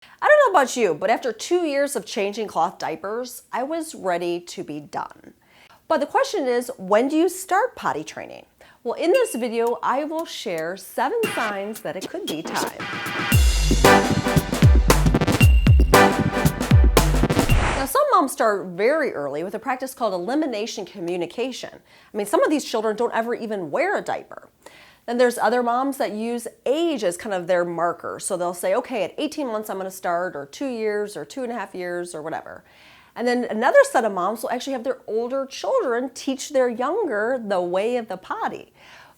I don't know about you, but after 2 years of changing cloth diapers, I was ready to be done. But the question is, when do you start potty training? Well, in this video, I will share 7 signs that it could be time. Now, some moms start very early with a practice called elimination communication. I mean, some of these children don't ever even wear a diaper. Then there's other moms that use age as kind of their marker. So they'll say, okay, at 18 months I'm going to start, or 2 years, or 2.5 years, or whatever. And then another set of moms will actually have their older children teach their younger the way of the potty.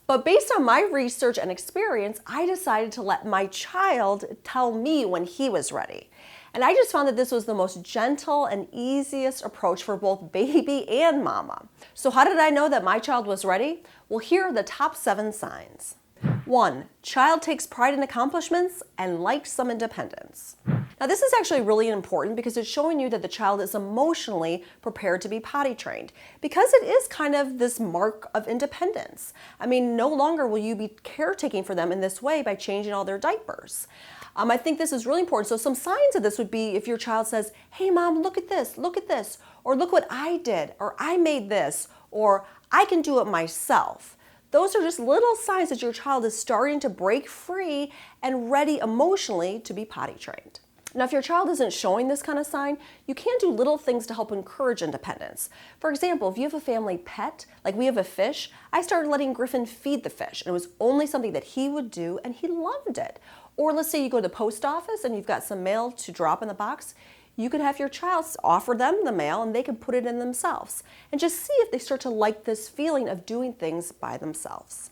But based on my research and experience, I decided to let my child tell me when he was ready. And I just found that this was the most gentle and easiest approach for both baby and mama. So how did I know that my child was ready? Well, here are the top 7 signs. 1, child takes pride in accomplishments and likes some independence. Now this is actually really important because it's showing you that the child is emotionally prepared to be potty trained, because it is kind of this mark of independence. I mean, no longer will you be caretaking for them in this way by changing all their diapers. I think this is really important. So some signs of this would be if your child says, hey mom, look at this, or look what I did, or I made this, or I can do it myself. Those are just little signs that your child is starting to break free and ready emotionally to be potty trained. Now, if your child isn't showing this kind of sign, you can do little things to help encourage independence. For example, if you have a family pet, like we have a fish, I started letting Griffin feed the fish, and it was only something that he would do, and he loved it. Or let's say you go to the post office and you've got some mail to drop in the box. You could have your child offer them the mail and they can put it in themselves. And just see if they start to like this feeling of doing things by themselves.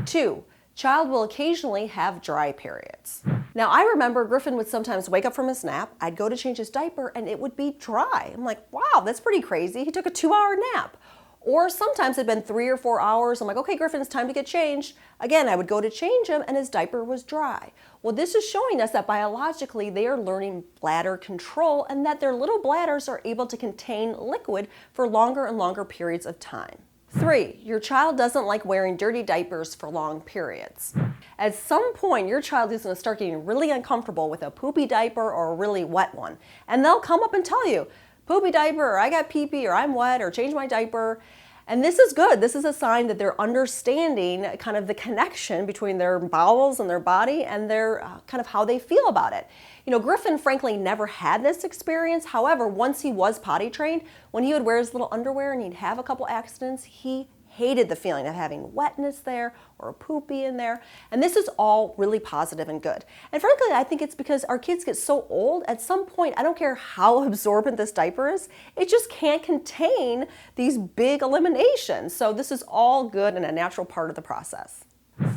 2, child will occasionally have dry periods. Now I remember Griffin would sometimes wake up from his nap, I'd go to change his diaper and it would be dry. I'm like, wow, that's pretty crazy. He took a 2-hour nap. Or sometimes it'd been 3 or 4 hours. I'm like, okay, Griffin, it's time to get changed. Again, I would go to change him and his diaper was dry. Well, this is showing us that biologically they are learning bladder control and that their little bladders are able to contain liquid for longer and longer periods of time. 3, your child doesn't like wearing dirty diapers for long periods. At some point, your child is going to start getting really uncomfortable with a poopy diaper or a really wet one. And they'll come up and tell you, poopy diaper, or I got pee-pee, or I'm wet, or change my diaper. And this is good. This is a sign that they're understanding kind of the connection between their bowels and their body and their kind of how they feel about it. You know, Griffin frankly never had this experience. However, once he was potty trained, when he would wear his little underwear and he'd have a couple accidents, he hated the feeling of having wetness there or a poopy in there. And this is all really positive and good. And frankly, I think it's because our kids get so old, at some point, I don't care how absorbent this diaper is, it just can't contain these big eliminations. So this is all good and a natural part of the process.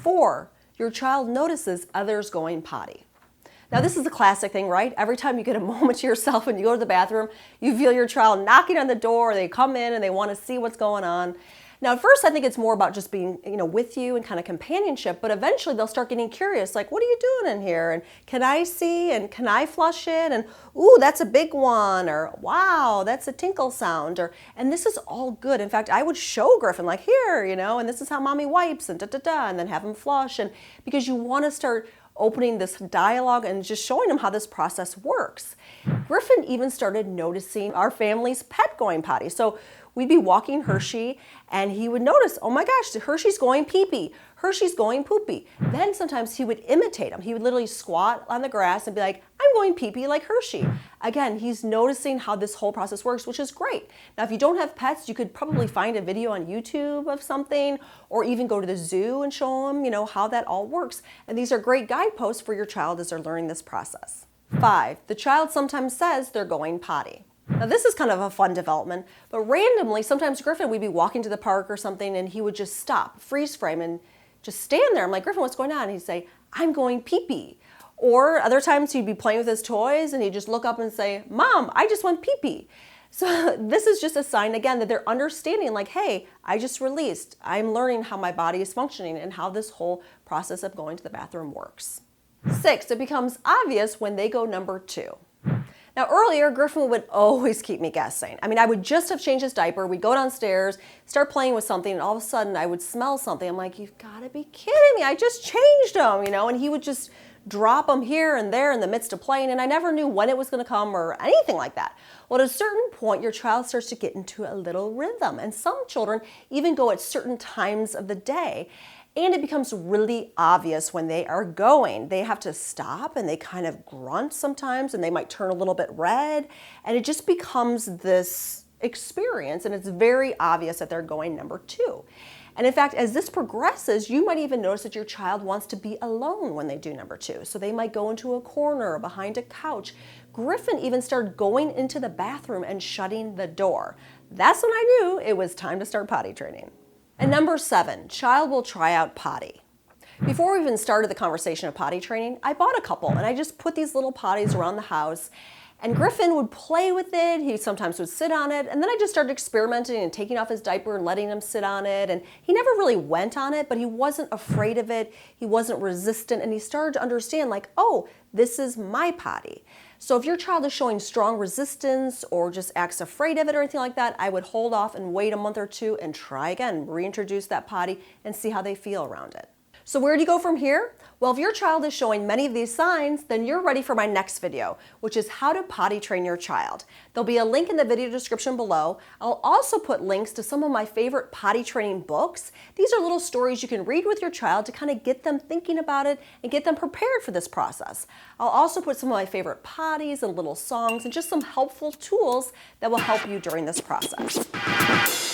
4, your child notices others going potty. Now this is a classic thing, right? Every time you get a moment to yourself and you go to the bathroom, you feel your child knocking on the door, they come in and they want to see what's going on. Now, at first, I think it's more about just being, with you and kind of companionship, but eventually they'll start getting curious, like, what are you doing in here? And can I see? And can I flush it? And, ooh, that's a big one. Or, wow, that's a tinkle sound. And this is all good. In fact, I would show Griffin, like, here, and this is how mommy wipes, and and then have him flush. And because you want to start opening this dialogue and just showing him how this process works. Griffin even started noticing our family's pet going potty. So we'd be walking Hershey and he would notice, oh my gosh, Hershey's going pee-pee, Hershey's going poopy. Then sometimes he would imitate him. He would literally squat on the grass and be like, I'm going pee-pee like Hershey. Again, he's noticing how this whole process works, which is great. Now, if you don't have pets, you could probably find a video on YouTube of something, or even go to the zoo and show them, how that all works. And these are great guideposts for your child as they're learning this process. 5, the child sometimes says they're going potty. Now this is kind of a fun development, but randomly, sometimes Griffin, we'd be walking to the park or something and he would just stop, freeze frame, and just stand there. I'm like, Griffin, what's going on? And he'd say, I'm going pee-pee. Or other times he'd be playing with his toys and he'd just look up and say, Mom, I just went pee-pee. So this is just a sign, again, that they're understanding, like, hey, I just released. I'm learning how my body is functioning and how this whole process of going to the bathroom works. 6, it becomes obvious when they go number 2. Now earlier, Griffin would always keep me guessing. I mean, I would just have changed his diaper, we'd go downstairs, start playing with something, and all of a sudden I would smell something. I'm like, you've got to be kidding me, I just changed him, and he would just drop them here and there in the midst of playing, and I never knew when it was going to come or anything like that. Well, at a certain point, your child starts to get into a little rhythm, and some children even go at certain times of the day. And it becomes really obvious when they are going. They have to stop and they kind of grunt sometimes, and they might turn a little bit red, and it just becomes this experience, and it's very obvious that they're going number 2. And in fact, as this progresses, you might even notice that your child wants to be alone when they do number 2. So they might go into a corner or behind a couch. Griffin even started going into the bathroom and shutting the door. That's when I knew it was time to start potty training. And number 7, child will try out potty. Before we even started the conversation of potty training, I bought a couple and I just put these little potties around the house, and Griffin would play with it. He sometimes would sit on it, and then I just started experimenting and taking off his diaper and letting him sit on it, and he never really went on it, but he wasn't afraid of it. He wasn't resistant, and he started to understand, like, oh, this is my potty. So if your child is showing strong resistance or just acts afraid of it or anything like that, I would hold off and wait a month or 2 and try again, reintroduce that potty and see how they feel around it. So where do you go from here? Well, if your child is showing many of these signs, then you're ready for my next video, which is how to potty train your child. There'll be a link in the video description below. I'll also put links to some of my favorite potty training books. These are little stories you can read with your child to kind of get them thinking about it and get them prepared for this process. I'll also put some of my favorite potties and little songs and just some helpful tools that will help you during this process.